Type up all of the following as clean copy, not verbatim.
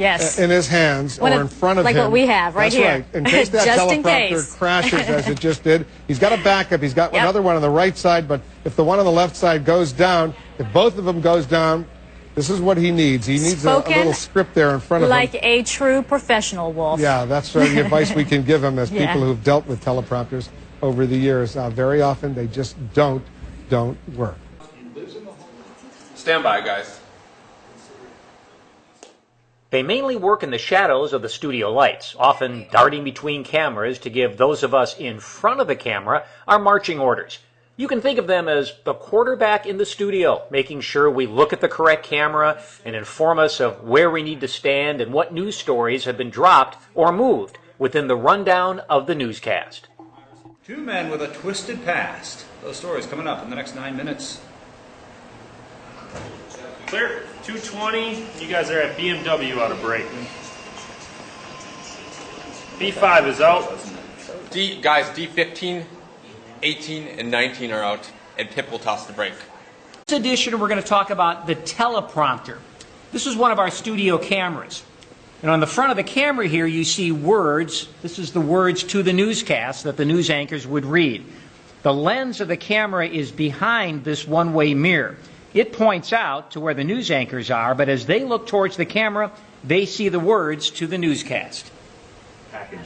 Yes. in his hands One or of- in front of like him. what we have right That's here. Right. In case that Just in teleprompter case. crashes as it just did, he's got a backup. He's got another one on the right side, but if the one on the left side goes down, if both of them goes down, this is what he needs. He needs a little script there in front of him. Like a true professional, Wolf. Yeah, that's the advice we can give him as Yeah. people who've dealt with teleprompters over the years. Very often they just don't work. Stand by, guys. They mainly work in the shadows of the studio lights, often darting between cameras to give those of us in front of the camera our marching orders. You can think of them as the quarterback in the studio, making sure we look at the correct camera and inform us of where we need to stand and what news stories have been dropped or moved within the rundown of the newscast. Two men with a twisted past. Those stories coming up in the next 9 minutes. Clear. 220. You guys are at BMW out of break. B5 is out. Guys, D15, 18, and 19 are out, and Pip will toss the break. This edition, we're going to talk about the teleprompter. This is one of our studio cameras. And on the front of the camera here, you see words. This is the words to the newscast that the news anchors would read. The lens of the camera is behind this one-way mirror. It points out to where the news anchors are, but as they look towards the camera, they see the words to the newscast. And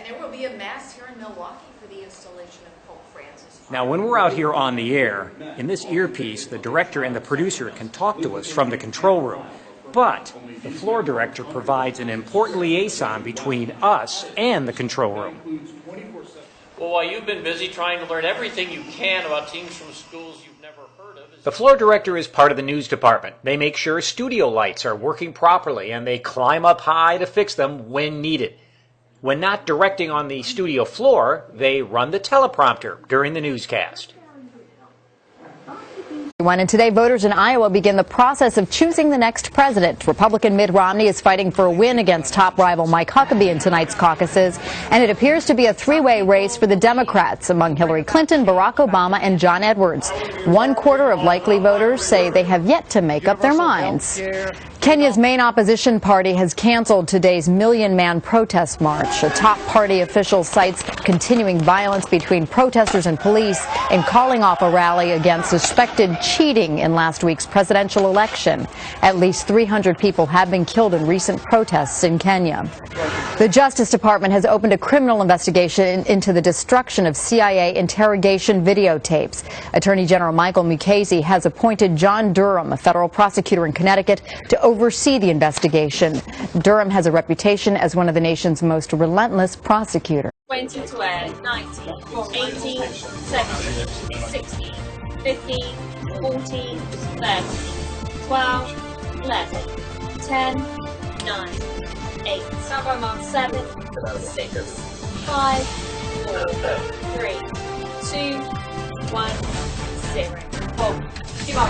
there will be a mass here in Milwaukee for the installation of Pope Francis. Now, when we're out here on the air, in this earpiece, the director and the producer can talk to us from the control room. But the floor director provides an important liaison between us and the control room. Well, while you've been busy trying to learn everything you can about teams from schools you've never heard of... The floor director is part of the news department. They make sure studio lights are working properly, and they climb up high to fix them when needed. When not directing on the studio floor, they run the teleprompter during the newscast. And today, voters in Iowa begin the process of choosing the next president. Republican Mitt Romney is fighting for a win against top rival Mike Huckabee in tonight's caucuses, and it appears to be a three-way race for the Democrats among Hillary Clinton, Barack Obama, and John Edwards. 1/4 of likely voters say they have yet to make up their minds. Kenya's main opposition party has canceled today's million-man protest march. A top party official cites continuing violence between protesters and police and calling off a rally against suspected cheating in last week's presidential election. At least 300 people have been killed in recent protests in Kenya. The Justice Department has opened a criminal investigation into the destruction of CIA interrogation videotapes. Attorney General Michael Mukasey has appointed John Durham, a federal prosecutor in Connecticut, to oversee the investigation. Durham has a reputation as one of the nation's most relentless prosecutors. 20, 12, 19, 18, 17, 16, 15, 14, 13, 12, 11, 10, 9, 8, 7, 6, 5, 4, 3, 2, 1, 0. Hold. Keep on.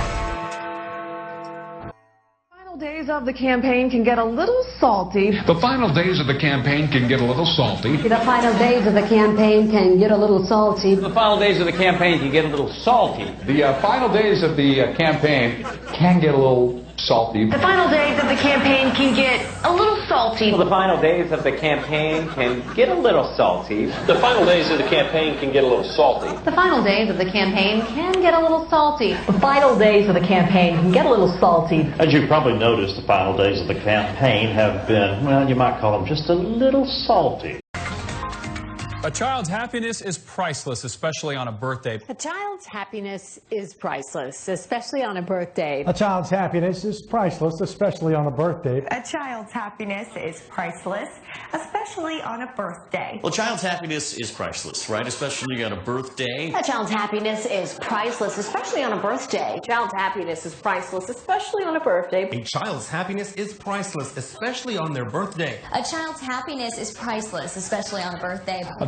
Days of the campaign can get a little salty. The final days of the campaign can get a little salty. The final days of the campaign can get a little salty. The final days of the campaign can get a little salty. The final days of the campaign can get a little salty. The final days of the campaign can get a little salty. The final days of the campaign can get a little salty. The final days of the campaign can get a little salty. The final days of the campaign can get a little salty. The final days of the campaign can get a little salty. As you probably noticed, the final days of the campaign have been, well, you might call them just a little salty. A child's happiness is priceless, especially on a birthday. A child's happiness is priceless, especially on a birthday. A child's happiness is priceless, especially on a birthday. A child's happiness is priceless, especially on a birthday. Well, a child's happiness is priceless, right? Especially on a birthday. A child's happiness is priceless, especially on a birthday. A child's happiness is priceless, especially on a birthday. A child's happiness is priceless, especially on their birthday. A child's happiness is priceless, especially on a birthday. A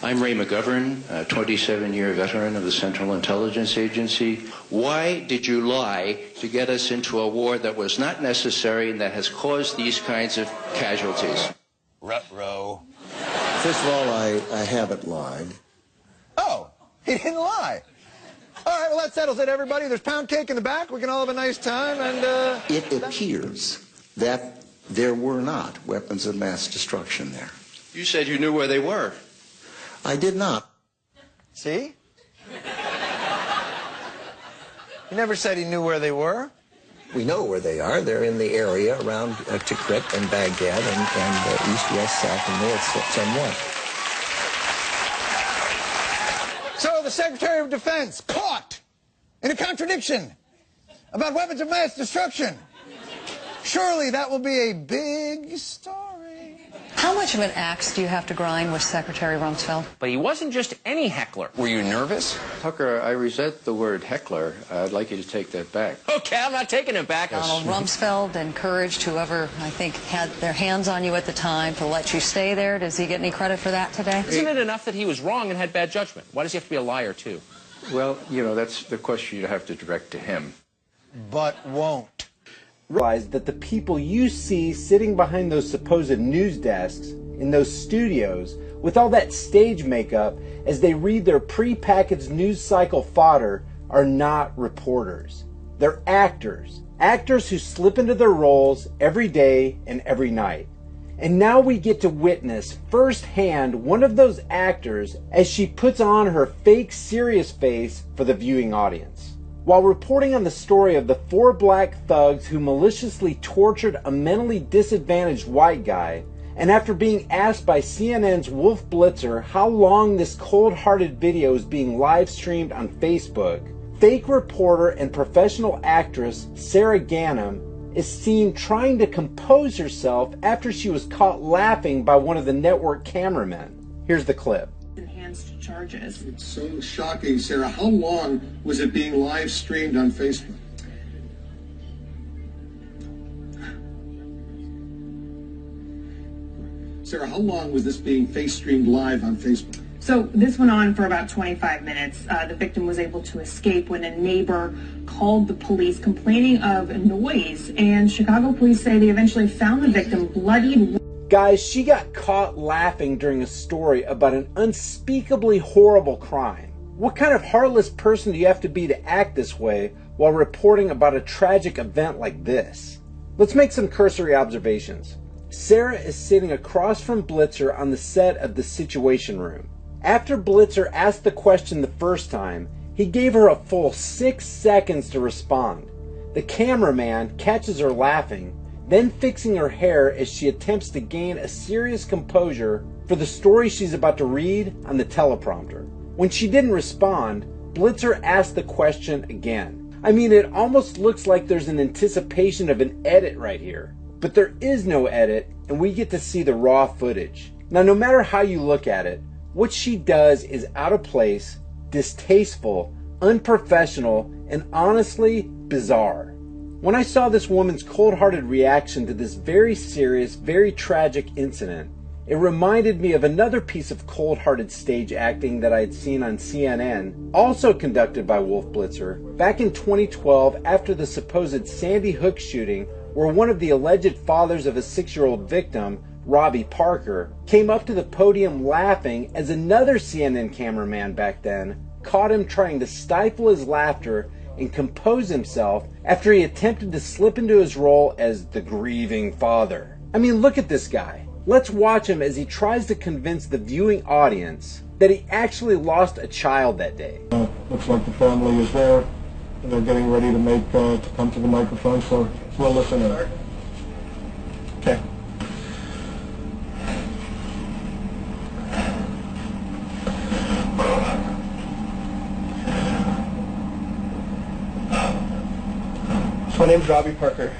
I'm Ray McGovern, a 27-year veteran of the Central Intelligence Agency. Why did you lie to get us into a war that was not necessary and that has caused these kinds of casualties? Ruh-roh. First of all, I haven't lied. Oh, he didn't lie. All right, well, that settles it, everybody. There's pound cake in the back. We can all have a nice time, and, It appears that there were not weapons of mass destruction there. You said you knew where they were. I did not. See? He never said he knew where they were. We know where they are. They're in the area around Tikrit and Baghdad and east, west, south, and north somewhat. So the Secretary of Defense caught in a contradiction about weapons of mass destruction. Surely that will be a big story. How much of an axe do you have to grind with Secretary Rumsfeld? But he wasn't just any heckler. Were you nervous? Tucker, I resent the word heckler. I'd like you to take that back. Okay, I'm not taking it back. Donald Rumsfeld encouraged whoever, I think, had their hands on you at the time to let you stay there. Does he get any credit for that today? Isn't it enough that he was wrong and had bad judgment? Why does he have to be a liar, too? Well, you know, that's the question you have to direct to him. But won't. Realize that the people you see sitting behind those supposed news desks in those studios with all that stage makeup as they read their pre-packaged news cycle fodder are not reporters. They're actors. Actors who slip into their roles every day and every night. And now we get to witness firsthand one of those actors as she puts on her fake serious face for the viewing audience. While reporting on the story of the 4 black thugs who maliciously tortured a mentally disadvantaged white guy, and after being asked by CNN's Wolf Blitzer how long this cold-hearted video is being live-streamed on Facebook, fake reporter and professional actress Sarah Ganim is seen trying to compose herself after she was caught laughing by one of the network cameramen. Here's the clip. Enhanced charges. It's so shocking, Sarah. How long was it being live streamed on Facebook? Sarah, how long was this being face streamed live on Facebook? So this went on for about 25 minutes. The victim was able to escape when a neighbor called the police complaining of noise, and Chicago police say they eventually found the victim bloodied. Guys, she got caught laughing during a story about an unspeakably horrible crime. What kind of heartless person do you have to be to act this way while reporting about a tragic event like this? Let's make some cursory observations. Sarah is sitting across from Blitzer on the set of The Situation Room. After Blitzer asked the question the first time, he gave her a full 6 seconds to respond. The cameraman catches her laughing, then fixing her hair as she attempts to gain a serious composure for the story she's about to read on the teleprompter. When she didn't respond, Blitzer asked the question again. I mean, it almost looks like there's an anticipation of an edit right here. But there is no edit, and we get to see the raw footage. Now, no matter how you look at it, what she does is out of place, distasteful, unprofessional, and honestly bizarre. When I saw this woman's cold-hearted reaction to this very serious, very tragic incident, it reminded me of another piece of cold-hearted stage acting that I had seen on CNN, also conducted by Wolf Blitzer, back in 2012 after the supposed Sandy Hook shooting, where one of the alleged fathers of a 6-year-old victim, Robbie Parker, came up to the podium laughing as another CNN cameraman back then caught him trying to stifle his laughter and compose himself after he attempted to slip into his role as the grieving father. I mean, look at this guy. Let's watch him as he tries to convince the viewing audience that he actually lost a child that day. Looks like the family is there, and they're getting ready to come to the microphone, so we'll listen in. Okay. My name's Robbie Parker.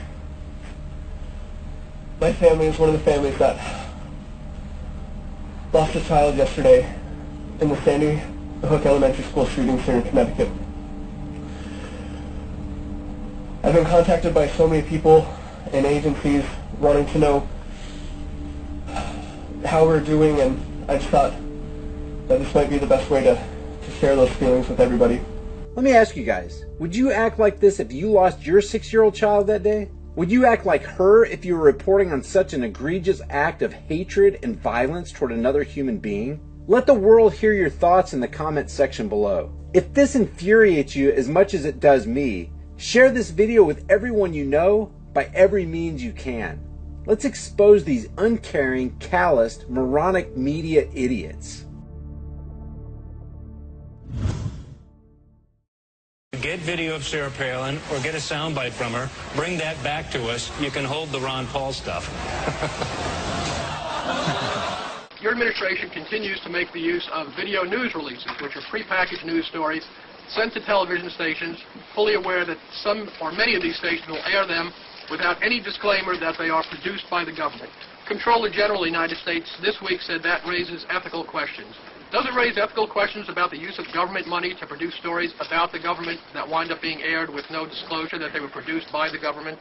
My family is one of the families that lost a child yesterday in the Sandy Hook Elementary School shootings here in Connecticut. I've been contacted by so many people and agencies wanting to know how we're doing, and I just thought that this might be the best way to share those feelings with everybody. Let me ask you guys, would you act like this if you lost your 6-year-old child that day? Would you act like her if you were reporting on such an egregious act of hatred and violence toward another human being? Let the world hear your thoughts in the comments section below. If this infuriates you as much as it does me, share this video with everyone you know by every means you can. Let's expose these uncaring, calloused, moronic media idiots. Get video of Sarah Palin or get a soundbite from her, bring that back to us. You can hold the Ron Paul stuff. Your administration continues to make the use of video news releases, which are prepackaged news stories sent to television stations, fully aware that some or many of these stations will air them without any disclaimer that they are produced by the government. Comptroller General of the United States this week said that raises ethical questions. Does it raise ethical questions about the use of government money to produce stories about the government that wind up being aired with no disclosure that they were produced by the government?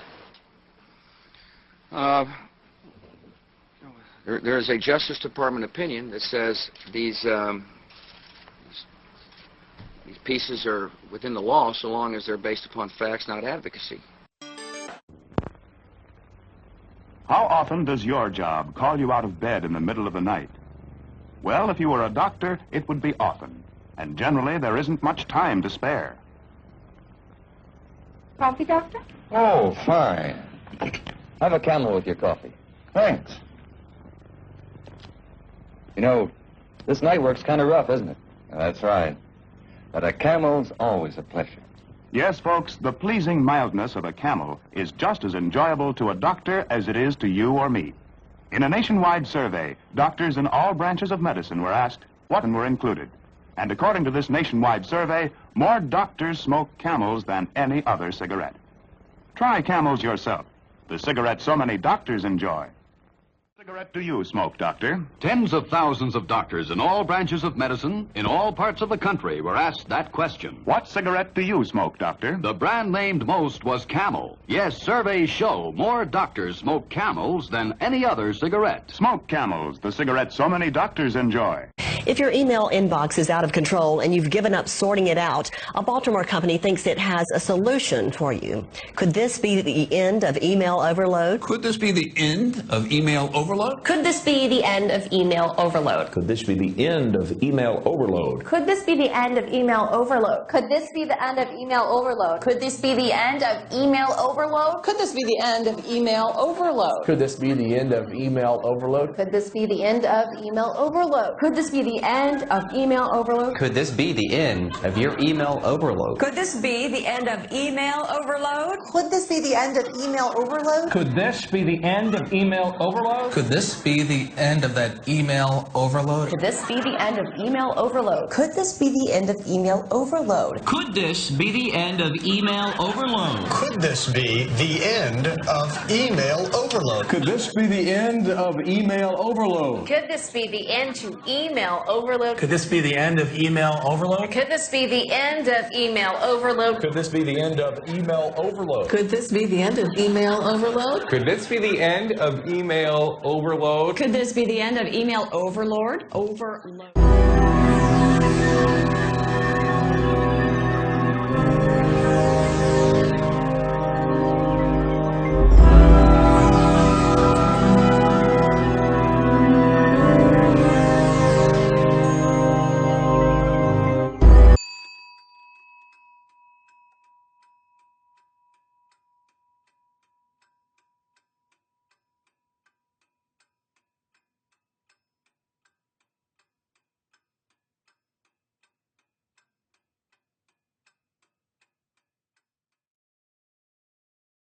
There is a Justice Department opinion that says these pieces are within the law so long as they're based upon facts, not advocacy. How often does your job call you out of bed in the middle of the night? Well, if you were a doctor, it would be often. And generally, there isn't much time to spare. Coffee, doctor? Oh, fine. Have a Camel with your coffee. Thanks. You know, this night work's kind of rough, isn't it? That's right. But a Camel's always a pleasure. Yes, folks, the pleasing mildness of a Camel is just as enjoyable to a doctor as it is to you or me. In a nationwide survey, doctors in all branches of medicine were asked what were included. And according to this nationwide survey, more doctors smoke Camels than any other cigarette. Try Camels yourself, the cigarette so many doctors enjoy. What cigarette do you smoke, doctor? Tens of thousands of doctors in all branches of medicine, in all parts of the country, were asked that question. What cigarette do you smoke, doctor? The brand named most was Camel. Yes, surveys show more doctors smoke Camels than any other cigarette. Smoke Camels, the cigarette so many doctors enjoy. If your email inbox is out of control and you've given up sorting it out, a Baltimore company thinks it has a solution for you. Could this be the end of email overload? Could this be the end of email overload? Could this be the end of email overload? Could this be the end of email overload? Could this be the end of email overload? Could this be the end of email overload? Could this be the end of email overload? Could this be the end of email overload? Could this be the end of email overload? Could this be the end of email overload? Could this be the end of email overload? Could this be the end of your email overload? Could this be the end of email overload? Could this be the end of email overload? Could this be the end of email overload? Could this be the end of that email overload? Could this be the end of email overload? Could this be the end of email overload? Could this be the end of email overload? Could this be the end of email overload? Could this be the end of email overload? Could this be the end to email overload? Could this be the end of email overload? Could this be the end of email overload? Could this be the end of email overload? Could this be the end of email overload? Could this be the end of email overload? Could this be the end of email overlord? Overload.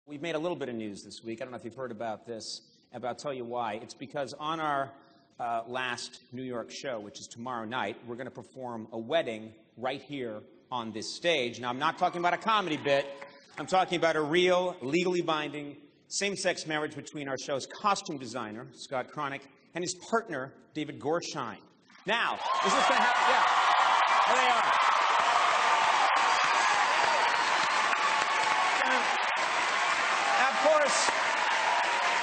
We've made a little bit of news this week. I don't know if you've heard about this, but I'll tell you why. It's because on our last New York show, which is tomorrow night, we're going to perform a wedding right here on this stage. Now, I'm not talking about a comedy bit. I'm talking about a real, legally binding, same-sex marriage between our show's costume designer, Scott Cronick, and his partner, David Gorshine. Now, is this going to happen? Yeah. There they are.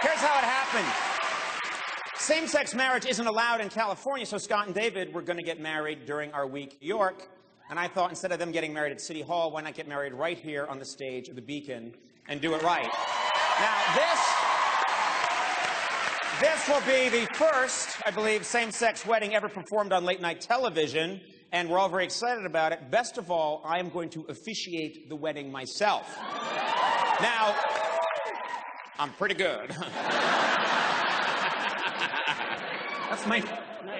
Here's how it happened. Same-sex marriage isn't allowed in California, so Scott and David were going to get married during our week in New York. And I thought instead of them getting married at City Hall, why not get married right here on the stage of the Beacon and do it right? Now, this will be the first, I believe, same-sex wedding ever performed on late-night television, and we're all very excited about it. Best of all, I am going to officiate the wedding myself. Now, I'm pretty good. I'm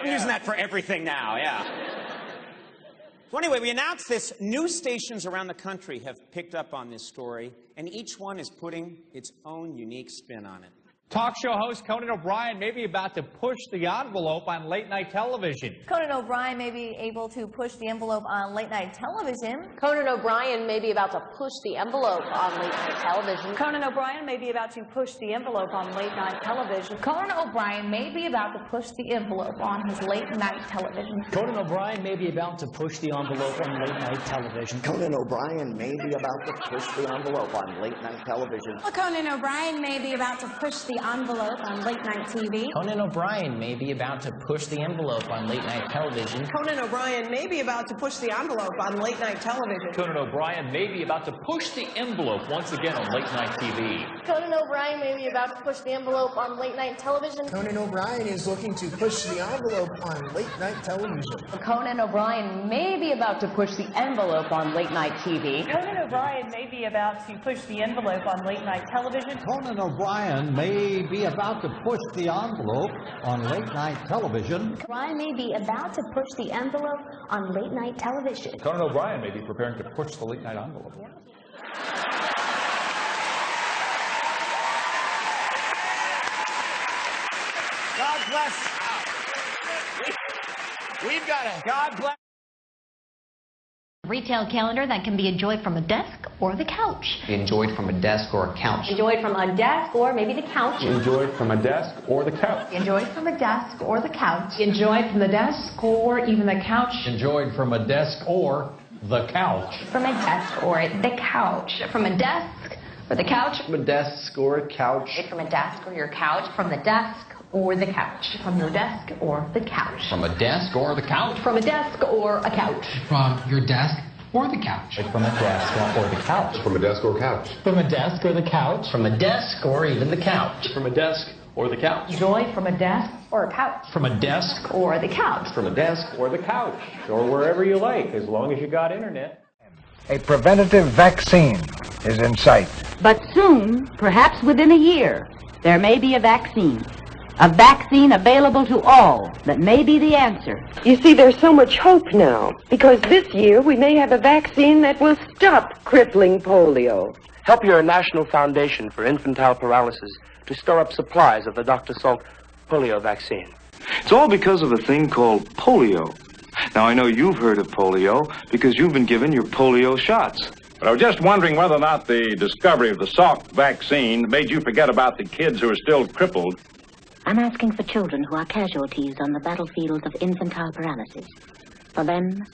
using that for everything now, yeah. So anyway, we announced this. News stations around the country have picked up on this story, and each one is putting its own unique spin on it. Talk show host Conan O'Brien may be about to push the envelope on late-night television. Conan O'Brien may be able to push the envelope on late-night television. Conan O'Brien may be about to push the envelope on late-night television. Conan O'Brien may be about to push the envelope on late-night television. Conan O'Brien may be about to push the envelope on his late-night television. Conan O'Brien may be about to push the envelope on late-night television. Conan O'Brien may be about to push the envelope on late-night television. Conan O'Brien may be about to push the envelope on late-night TV. Conan O'Brien may be about to push the envelope on late-night television. Conan O'Brien may be about to push the envelope on late-night television. Conan O'Brien may be about to push the envelope once again on late-night TV. Conan O'Brien may be about to push the envelope on late-night television. Conan O'Brien is looking to push the envelope on late-night television. Conan O'Brien may be about to push the envelope on late-night TV. Conan O'Brien may be about to push the envelope on late-night television. Conan O'Brien may be about to push the envelope on late-night television. O'Brien may be about to push the envelope on late-night television. Conan O'Brien may be preparing to push the late-night envelope. God bless. We've got it. God bless. Retail calendar that can be enjoyed from a desk or the couch. Enjoyed from a desk or a couch. Enjoyed from a desk or maybe the couch. Enjoyed from a desk or the couch. Enjoyed from a desk or the couch. Enjoyed from the desk or even the couch. Enjoyed from a desk or the couch. From a desk or the couch. From a desk or the couch. From a desk or a couch. From a desk or your couch. From the desk or the couch. From your desk or the couch. From a desk or the couch. From a desk or a couch. From your desk or the couch. From a desk or the couch. From a desk or couch. From a desk or the couch. From a desk or even the couch. From a desk or the couch. Enjoy from a desk or a couch. From a desk or the couch. From a desk or the couch. Or wherever you like, as long as you got internet. A preventative vaccine is in sight. But soon, perhaps within a year, there may be a vaccine. A vaccine available to all that may be the answer. You see, there's so much hope now, because this year we may have a vaccine that will stop crippling polio. Help your National Foundation for Infantile Paralysis to store up supplies of the Dr. Salk polio vaccine. It's all because of a thing called polio. Now, I know you've heard of polio because you've been given your polio shots. But I was just wondering whether or not the discovery of the Salk vaccine made you forget about the kids who are still crippled. I'm asking for children who are casualties on the battlefield of infantile paralysis. For them,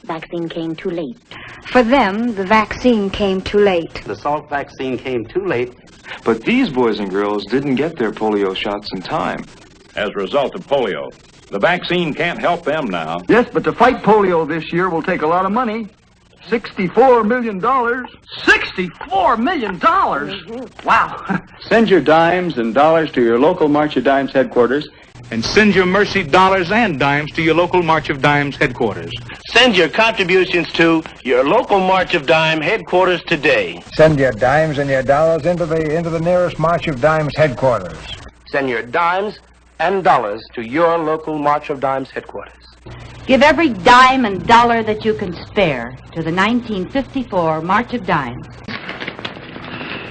the vaccine came too late. For them, the vaccine came too late. The Salk vaccine came too late. But these boys and girls didn't get their polio shots in time. As a result of polio, the vaccine can't help them now. Yes, but to fight polio this year will take a lot of money. $64 million. $64 million? Wow. Send your dimes and dollars to your local March of Dimes headquarters. And send your Mercy dollars and dimes to your local March of Dimes headquarters. Send your contributions to your local March of Dime headquarters today. Send your dimes and your dollars into the nearest March of Dimes headquarters. Send your dimes and dollars to your local March of Dimes headquarters. Give every dime and dollar that you can spare to the 1954 March of Dimes.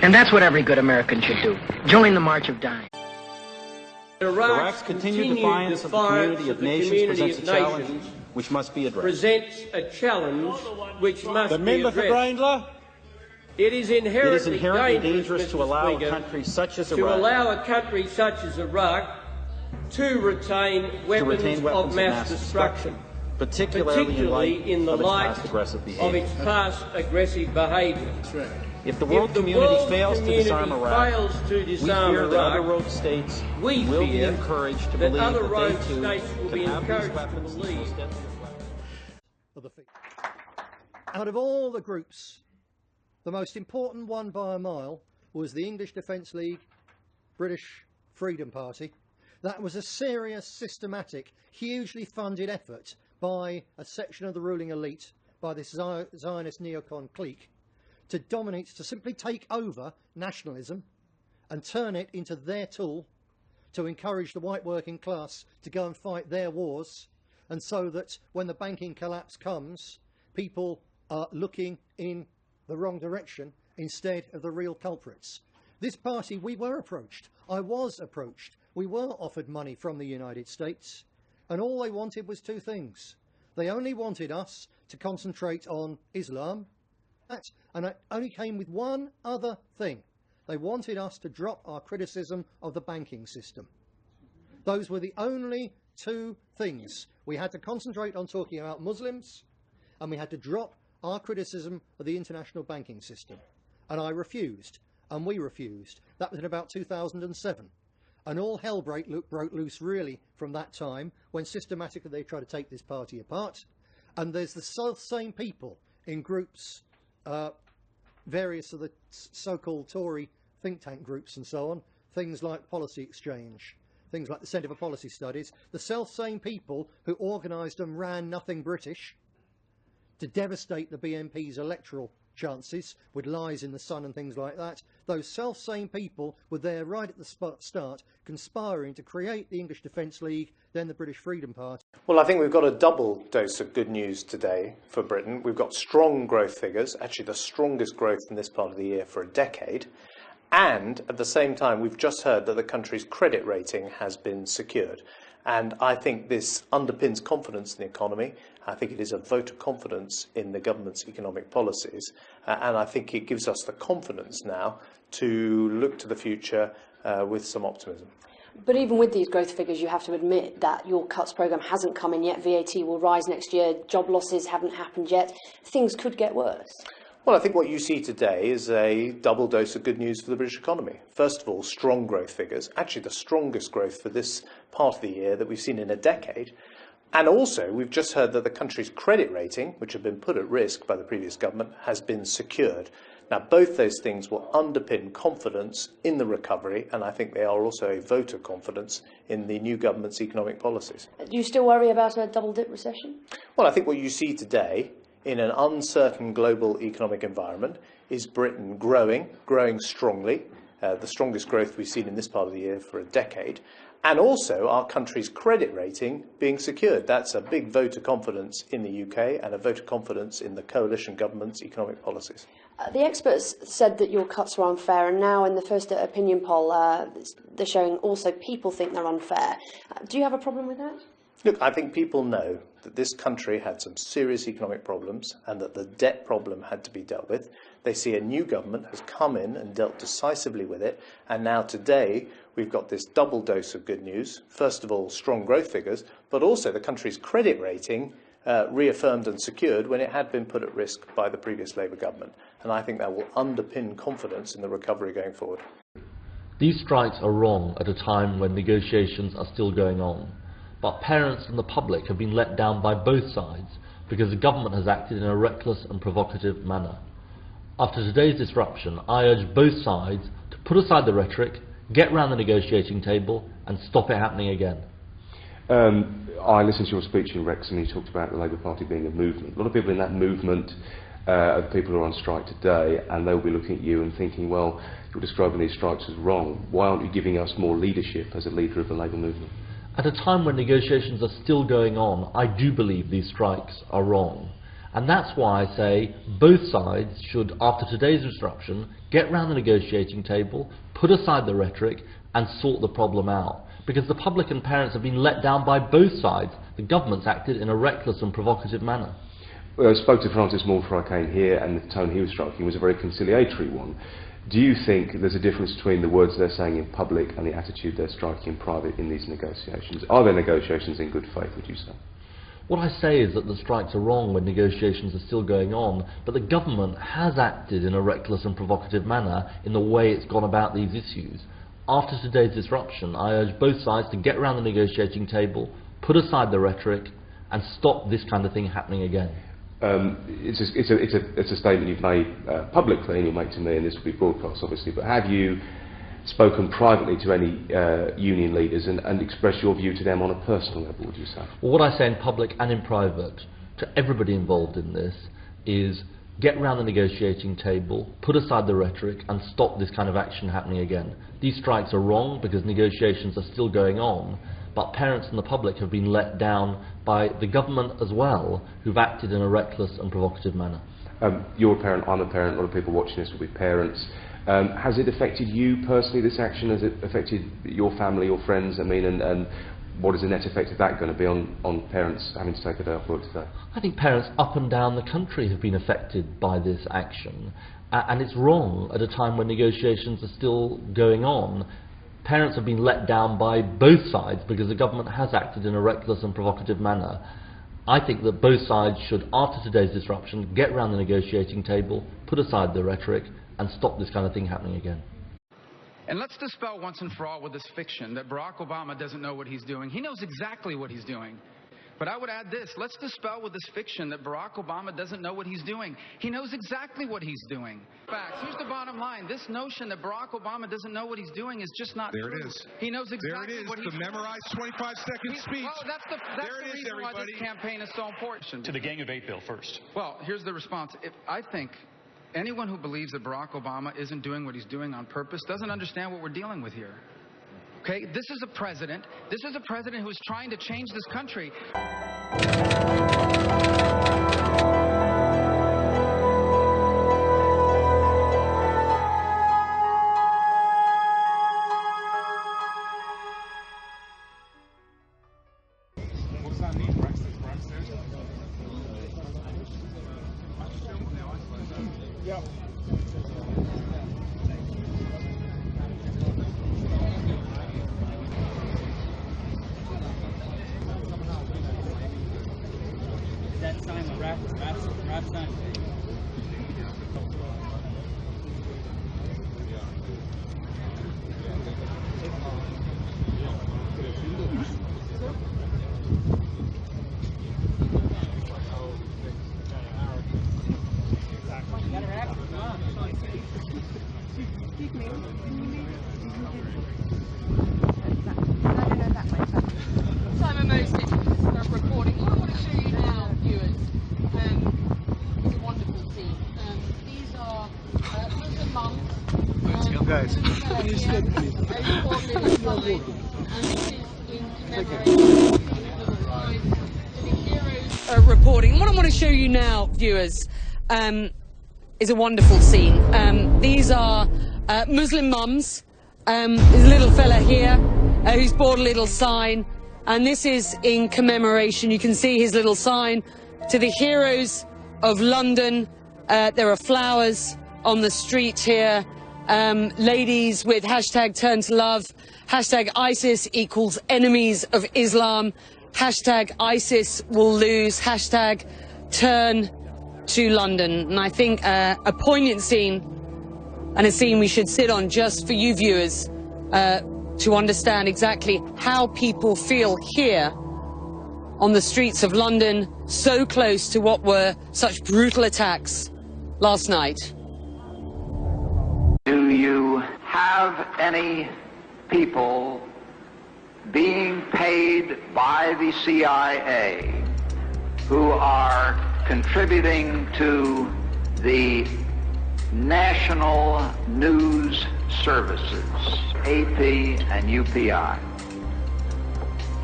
And that's what every good American should do. Join the March of Dimes. Iraq's continued defiance of the community of nations presents a challenge which must be addressed. Presents a challenge which must the be member for addressed. Grindler. It is inherently dangerous to allow a country such as Iraq to retain weapons of mass destruction, particularly in the light of its past aggressive behavior. That's right. If the world community fails to disarm Iraq, we we fear that other world states will be encouraged to believe that they too can have these weapons. Out of all the groups, the most important one by a mile was the English Defence League, British Freedom Party. That was a serious, systematic, hugely funded effort by a section of the ruling elite, by this Zionist neocon clique, to dominate, to simply take over nationalism and turn it into their tool to encourage the white working class to go and fight their wars, and so that when the banking collapse comes, people are looking in the wrong direction instead of the real culprits. This party, we were approached. I was approached. We were offered money from the United States, and all they wanted was two things. They only wanted us to concentrate on Islam, and it only came with one other thing. They wanted us to drop our criticism of the banking system. Those were the only two things. We had to concentrate on talking about Muslims, and we had to drop our criticism of the international banking system. And I refused, and we refused. That was in about 2007. And all hell broke loose really from that time, when systematically they tried to take this party apart. And there's the same people in groups, various of the so-called Tory think tank groups and so on, things like Policy Exchange, things like the Centre for Policy Studies, the self-same people who organised and ran Nothing British to devastate the BNP's electoral chances with lies in the Sun and things like that. Those self-same people were there right at the start, conspiring to create the English Defence League, then the British Freedom Party. Well, I think we've got a double dose of good news today for Britain. We've got strong growth figures, actually the strongest growth in this part of the year for a decade. And at the same time, we've just heard that the country's credit rating has been secured. And I think this underpins confidence in the economy. I think it is a vote of confidence in the government's economic policies. And I think it gives us the confidence now to look to the future with some optimism. But even with these growth figures, you have to admit that your cuts programme hasn't come in yet. VAT will rise next year. Job losses haven't happened yet. Things could get worse. Well, I think what you see today is a double dose of good news for the British economy. First of all, strong growth figures, actually the strongest growth for this part of the year that we've seen in a decade. And also, we've just heard that the country's credit rating, which had been put at risk by the previous government, has been secured. Now, both those things will underpin confidence in the recovery, and I think they are also a vote of confidence in the new government's economic policies. Do you still worry about a double-dip recession? Well, I think what you see today in an uncertain global economic environment is Britain growing strongly, the strongest growth we've seen in this part of the year for a decade, and also our country's credit rating being secured. That's a big vote of confidence in the UK and a vote of confidence in the coalition government's economic policies. The experts said that your cuts were unfair, and now in the first opinion poll, they're showing also people think they're unfair. Do you have a problem with that? Look, I think people know that this country had some serious economic problems and that the debt problem had to be dealt with. They see a new government has come in and dealt decisively with it, and now today we've got this double dose of good news. First of all, strong growth figures, but also the country's credit rating reaffirmed and secured when it had been put at risk by the previous Labour government. And I think that will underpin confidence in the recovery going forward. These strikes are wrong at a time when negotiations are still going on. But parents and the public have been let down by both sides because the government has acted in a reckless and provocative manner. After today's disruption, I urge both sides to put aside the rhetoric, get round the negotiating table and stop it happening again. I listened to your speech in Wrexham and you talked about the Labour Party being a movement. A lot of people in that movement are the people who are on strike today, and they'll be looking at you and thinking, well, you're describing these strikes as wrong. Why aren't you giving us more leadership as a leader of the Labour movement? At a time when negotiations are still going on, I do believe these strikes are wrong. And that's why I say both sides should, after today's disruption, get round the negotiating table, put aside the rhetoric, and sort the problem out. Because the public and parents have been let down by both sides. The government's acted in a reckless and provocative manner. Well, I spoke to Francis Moore before I came here, and the tone he was striking was a very conciliatory one. Do you think there's a difference between the words they're saying in public and the attitude they're striking in private in these negotiations? Are there negotiations in good faith, would you say? What I say is that the strikes are wrong when negotiations are still going on, but the government has acted in a reckless and provocative manner in the way it's gone about these issues. After today's disruption, I urge both sides to get around the negotiating table, put aside the rhetoric, and stop this kind of thing happening again. It's a statement you've made publicly, and you'll make to me, and this will be broadcast obviously, but have you spoken privately to any union leaders and expressed your view to them on a personal level, would you say? Well, what I say in public and in private to everybody involved in this is get around the negotiating table, put aside the rhetoric, and stop this kind of action happening again. These strikes are wrong because negotiations are still going on, but parents and the public have been let down by the government as well, who've acted in a reckless and provocative manner. You're a parent, I'm a parent, a lot of people watching this will be parents. Has it affected you personally, this action? Has it affected your family, your friends? I mean, and what is the net effect of that going to be on parents having to take a day off work today? I think parents up and down the country have been affected by this action, and it's wrong at a time when negotiations are still going on. Parents have been let down by both sides because the government has acted in a reckless and provocative manner. I think that both sides should, after today's disruption, get around the negotiating table, put aside the rhetoric, and stop this kind of thing happening again. And let's dispel once and for all with this fiction that Barack Obama doesn't know what he's doing. He knows exactly what he's doing. But I would add this, let's dispel with this fiction that Barack Obama doesn't know what he's doing. He knows exactly what he's doing. Facts. Here's the bottom line. This notion that Barack Obama doesn't know what he's doing is just not true. There it is. He knows exactly there it is, what he's doing. the memorized 25-second speech. Well, that's the reason why this campaign is so important. To the Gang of Eight bill first. Well, here's the response. I think anyone who believes that Barack Obama isn't doing what he's doing on purpose doesn't understand what we're dealing with here. Okay, this is a president who is trying to change this country. Yeah. That sign, the rap sign. Simon Moses reporting. What I want to show you now, viewers, is a wonderful scene. These are Muslim mums. Guys, please stay, please. And this is in commemoration to the heroes. Reporting. What I want to show you now, viewers, is a wonderful scene. These are Muslim mums. There's a little fella here who's bought a little sign, and this is in commemoration. You can see his little sign to the heroes of London. There are flowers on the street here. Ladies with hashtag turn to love, hashtag ISIS equals enemies of Islam, hashtag ISIS will lose, hashtag turn to London. And I think a poignant scene, and a scene we should sit on just for you viewers to understand exactly how people feel here on the streets of London, so close to what were such brutal attacks last night. Do you have any people being paid by the CIA who are contributing to the national news services, AP and UPI?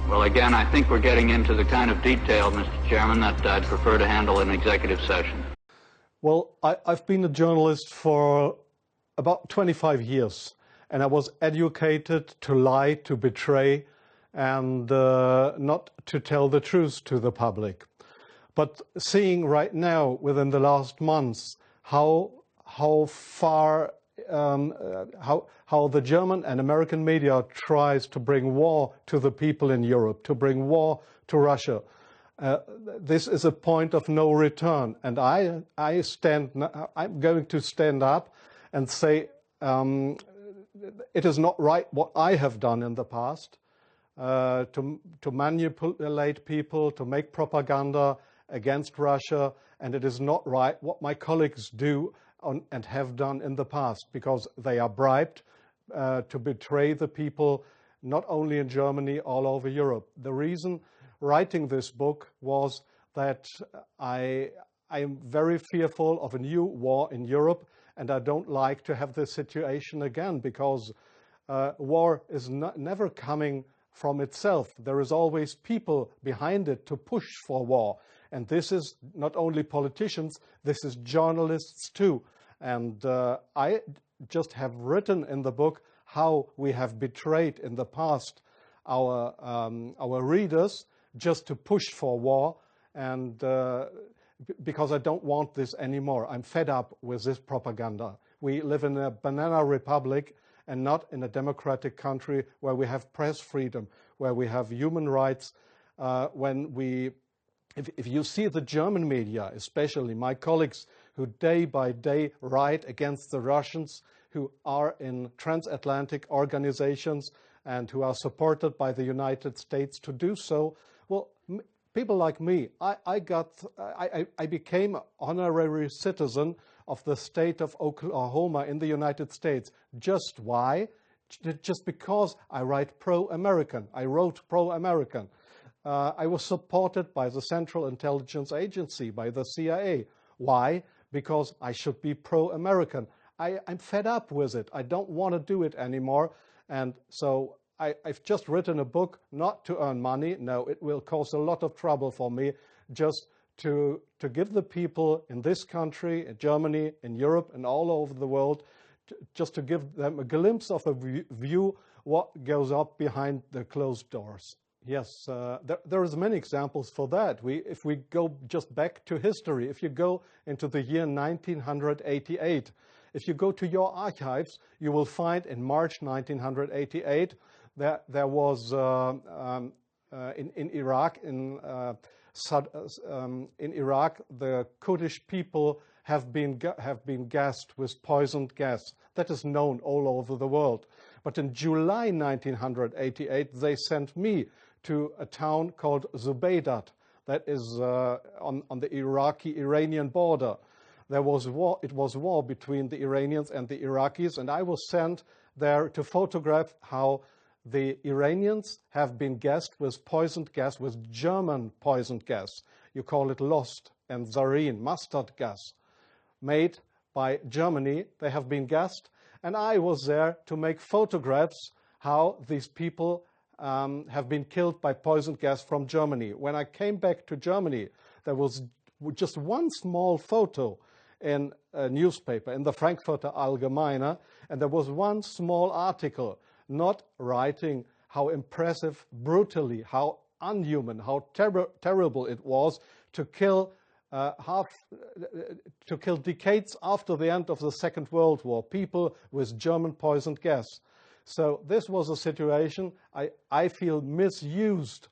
Well, again, I think we're getting into the kind of detail, Mr. Chairman, that I'd prefer to handle in executive session. Well, I've been a journalist for about 25 years, and I was educated to lie, to betray, and not to tell the truth to the public. But seeing right now, within the last months, how the German and American media tries to bring war to the people in Europe, to bring war to Russia, This is a point of no return, and I'm going to stand up and say it is not right what I have done in the past, to manipulate people, to make propaganda against Russia, and it is not right what my colleagues do and have done in the past, because they are bribed to betray the people, not only in Germany, all over Europe. The reason writing this book was that I am very fearful of a new war in Europe, and I don't like to have this situation again, because war is never coming from itself. There is always people behind it to push for war. And this is not only politicians, this is journalists too. And I just have written in the book how we have betrayed in the past our readers just to push for war, and because I don't want this anymore. I'm fed up with this propaganda. We live in a banana republic and not in a democratic country where we have press freedom, where we have human rights. If you see the German media, especially my colleagues who day by day write against the Russians, who are in transatlantic organizations and who are supported by the United States to do so, well, people like me, I became an honorary citizen of the state of Oklahoma in the United States. Just why? Just because I write pro-American. I wrote pro-American. I was supported by the Central Intelligence Agency, by the CIA. Why? Because I should be pro-American. I'm fed up with it. I don't want to do it anymore. And so I've just written a book not to earn money. No, it will cause a lot of trouble for me, just to give the people in this country, in Germany, in Europe, and all over the world, just to give them a glimpse of a view what goes up behind the closed doors. Yes, there is many examples for that. If we go just back to history, if you go into the year 1988, if you go to your archives, you will find in March 1988 that there was in Iraq, the Kurdish people have been gassed with poisoned gas. That is known all over the world. But in July 1988, they sent me to a town called Zubaydat, that is on the Iraqi-Iranian border. There was war. It was war between the Iranians and the Iraqis, and I was sent there to photograph how the Iranians have been gassed with poisoned gas, with German poisoned gas. You call it Lost and Zarine, mustard gas, made by Germany. They have been gassed, and I was there to make photographs how these people have been killed by poisoned gas from Germany. When I came back to Germany, there was just one small photo in a newspaper, in the Frankfurter Allgemeine, and there was one small article not writing how impressive, brutally, how unhuman, how terrible it was to kill decades after the end of the Second World War, people with German poisoned gas. So this was a situation I feel misused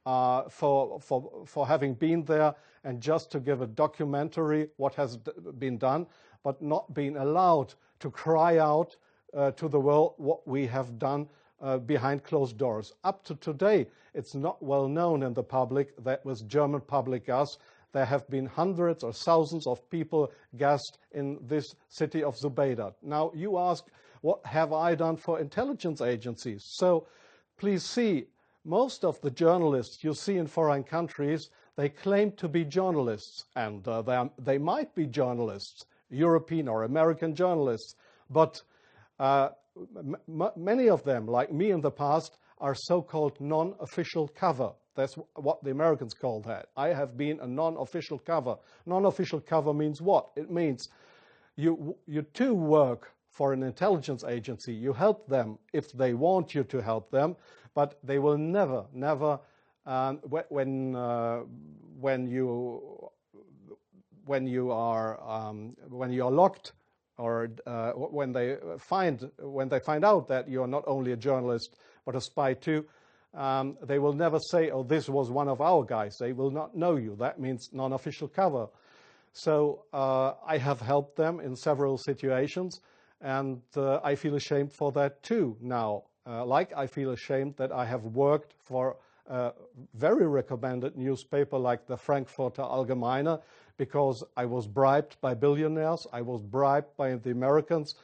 for having been there and just to give a documentary what has been done, but not being allowed to cry out to the world what we have done behind closed doors. Up to today, it's not well known in the public that with German public gas, there have been hundreds or thousands of people gassed in this city of Zubaydat. Now, you ask, what have I done for intelligence agencies? So, please see, most of the journalists you see in foreign countries, they claim to be journalists, and they might be journalists, European or American journalists, but many of them, like me in the past, are so-called non-official cover. That's what the Americans call that. I have been a non-official cover. Non-official cover means what? It means you too work for an intelligence agency. You help them if they want you to help them, but they will never, when you are locked, or when they find out that you are not only a journalist but a spy too, They will never say, oh, this was one of our guys. They will not know you. That means non-official cover. So I have helped them in several situations, and I feel ashamed for that too now. Like I feel ashamed that I have worked for a very recommended newspaper like the Frankfurter Allgemeine, because I was bribed by billionaires, I was bribed by the Americans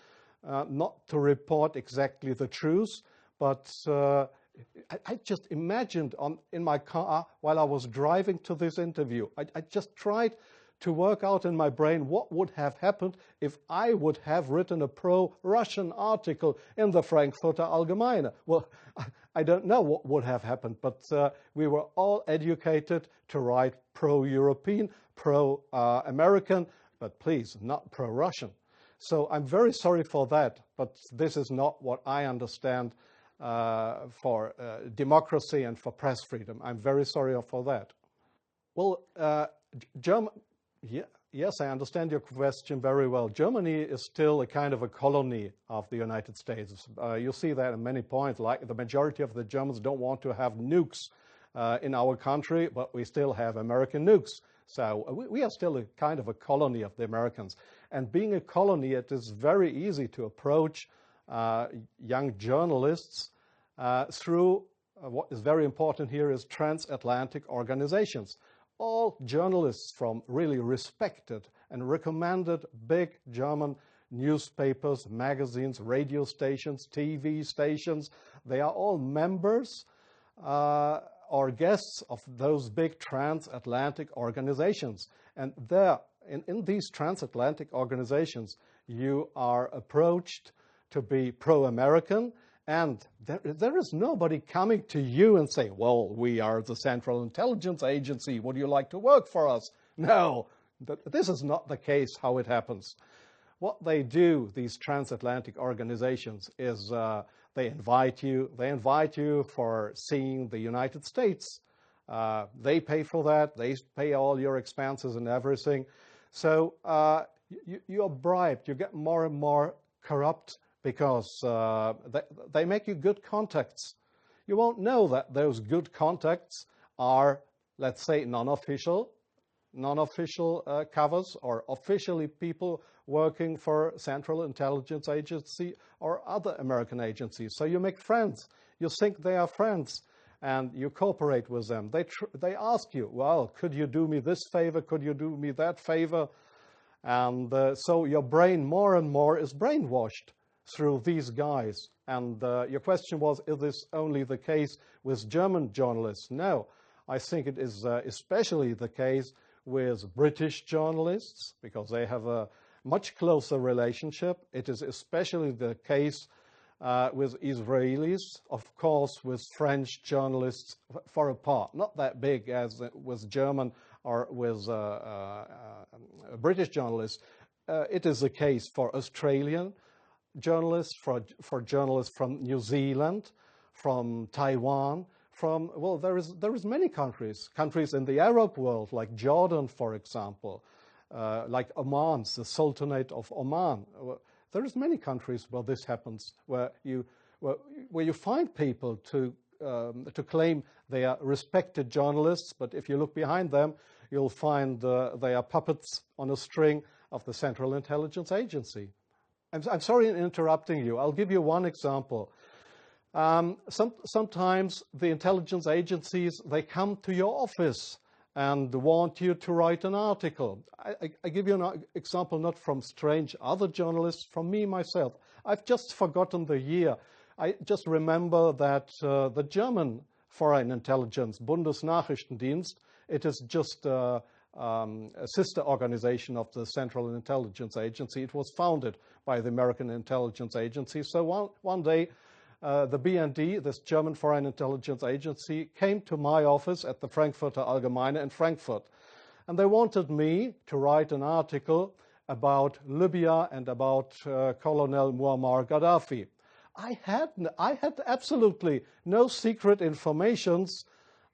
not to report exactly the truth, but I just imagined in my car while I was driving to this interview, I just tried to work out in my brain what would have happened if I would have written a pro-Russian article in the Frankfurter Allgemeine. Well, I don't know what would have happened, but we were all educated to write pro-European, pro-American, but please, not pro-Russian. So I'm very sorry for that, but this is not what I understand for democracy and for press freedom. I'm very sorry for that. Well, yes, I understand your question very well. Germany is still a kind of a colony of the United States. You see that in many points, like the majority of the Germans don't want to have nukes in our country, but we still have American nukes. So we are still a kind of a colony of the Americans. And being a colony, it is very easy to approach young journalists through what is very important here is transatlantic organizations. All journalists from really respected and recommended big German newspapers, magazines, radio stations, TV stations, they are all members or guests of those big transatlantic organizations. And there, in these transatlantic organizations, you are approached to be pro-American, and there is nobody coming to you and saying, well, we are the Central Intelligence Agency, would you like to work for us? No, this is not the case how it happens. What they do, these transatlantic organizations, is they invite you for seeing the United States. They pay for that, they pay all your expenses and everything. So you're bribed, you get more and more corrupt, because they make you good contacts. You won't know that those good contacts are, let's say, non-official covers, or officially people working for Central Intelligence Agency or other American agencies. So you make friends. You think they are friends, and you cooperate with them. They ask you, well, could you do me this favor? Could you do me that favor? And so your brain more and more is brainwashed through these guys. And your question was, is this only the case with German journalists? No, I think it is especially the case with British journalists, because they have a much closer relationship. It is especially the case with Israelis, of course, with French journalists for a part, not that big as with German or with British journalists. It is the case for Australian journalists, for journalists from New Zealand, from Taiwan, well, there is many countries in the Arab world, like Jordan, for example, like Oman, the Sultanate of Oman. There is many countries where this happens, where you find people to claim they are respected journalists, but if you look behind them, you'll find they are puppets on a string of the Central Intelligence Agency. I'm sorry in interrupting you. I'll give you one example. Sometimes the intelligence agencies, they come to your office and want you to write an article. I give you an example not from strange other journalists, from me myself. I've just forgotten the year. I just remember that the German Foreign Intelligence, Bundesnachrichtendienst, it is just a sister organization of the Central Intelligence Agency. It was founded by the American Intelligence Agency. So one day, the BND, this German Foreign Intelligence Agency, came to my office at the Frankfurter Allgemeine in Frankfurt. And they wanted me to write an article about Libya and about Colonel Muammar Gaddafi. I had absolutely no secret informations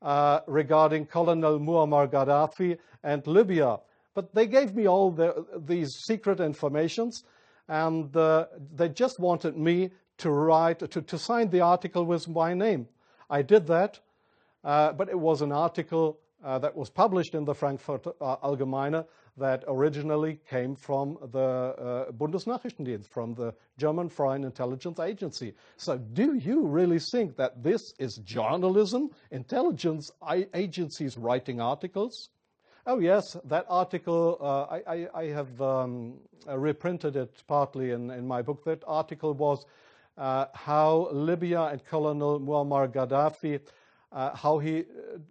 regarding Colonel Muammar Gaddafi and Libya. But they gave me all these secret informations, and they just wanted me to write, to sign the article with my name. I did that, but it was an article that was published in the Frankfurter Allgemeine that originally came from the Bundesnachrichtendienst, from the German Foreign Intelligence Agency. So do you really think that this is journalism, intelligence agencies writing articles? Oh yes, that article, I have reprinted it partly in my book. That article was how Libya and Colonel Muammar Gaddafi, how he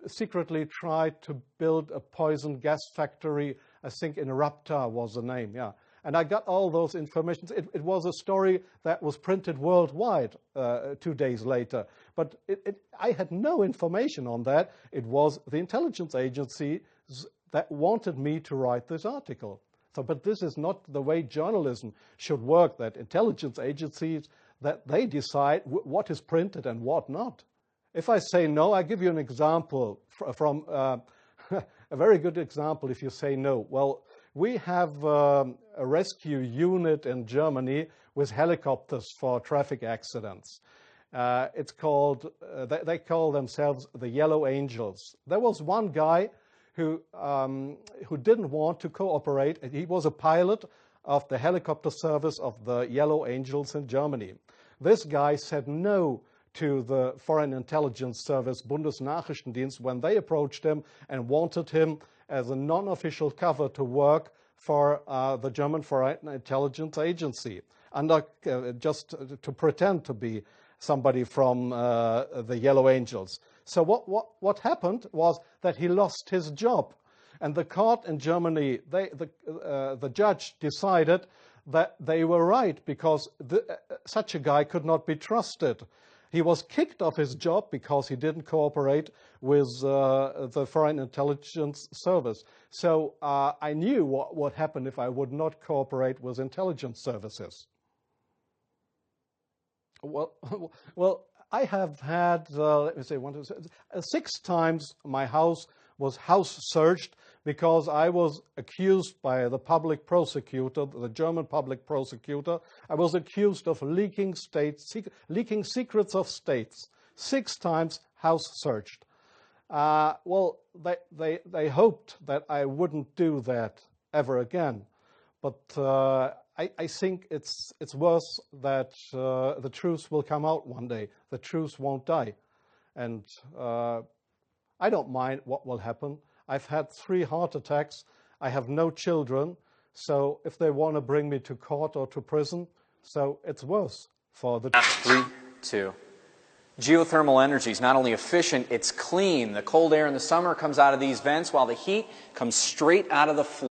secretly tried to build a poison gas factory, I think in Rabta was the name, yeah. And I got all those informations. It was a story that was printed worldwide 2 days later. But I had no information on that. It was the intelligence agencies that wanted me to write this article. So, but this is not the way journalism should work, that intelligence agencies, that they decide what is printed and what not. If I say no, I give you an example from a very good example if you say no. Well, we have a rescue unit in Germany with helicopters for traffic accidents. It's called, they call themselves the Yellow Angels. There was one guy who didn't want to cooperate. He was a pilot of the helicopter service of the Yellow Angels in Germany. This guy said no to the Foreign Intelligence Service, Bundesnachrichtendienst, when they approached him and wanted him as a non-official cover to work for the German Foreign Intelligence Agency, under just to pretend to be somebody from the Yellow Angels. So what happened was that he lost his job, and the court in Germany, the judge decided that they were right, because such a guy could not be trusted. He was kicked off his job because he didn't cooperate with the Foreign Intelligence Service. So I knew what would happen if I would not cooperate with intelligence services. Well, I have had, let me say, 6 times my house was house searched because I was accused by the public prosecutor, the German public prosecutor. I was accused of leaking secrets of states. 6 times house searched. Well, they hoped that I wouldn't do that ever again. But I think it's worse that the truth will come out one day. The truth won't die. And I don't mind what will happen. I've had 3 heart attacks. I have no children. So if they want to bring me to court or to prison, so it's worse for the... 3, 2. Geothermal energy is not only efficient, it's clean. The cold air in the summer comes out of these vents while the heat comes straight out of the floor.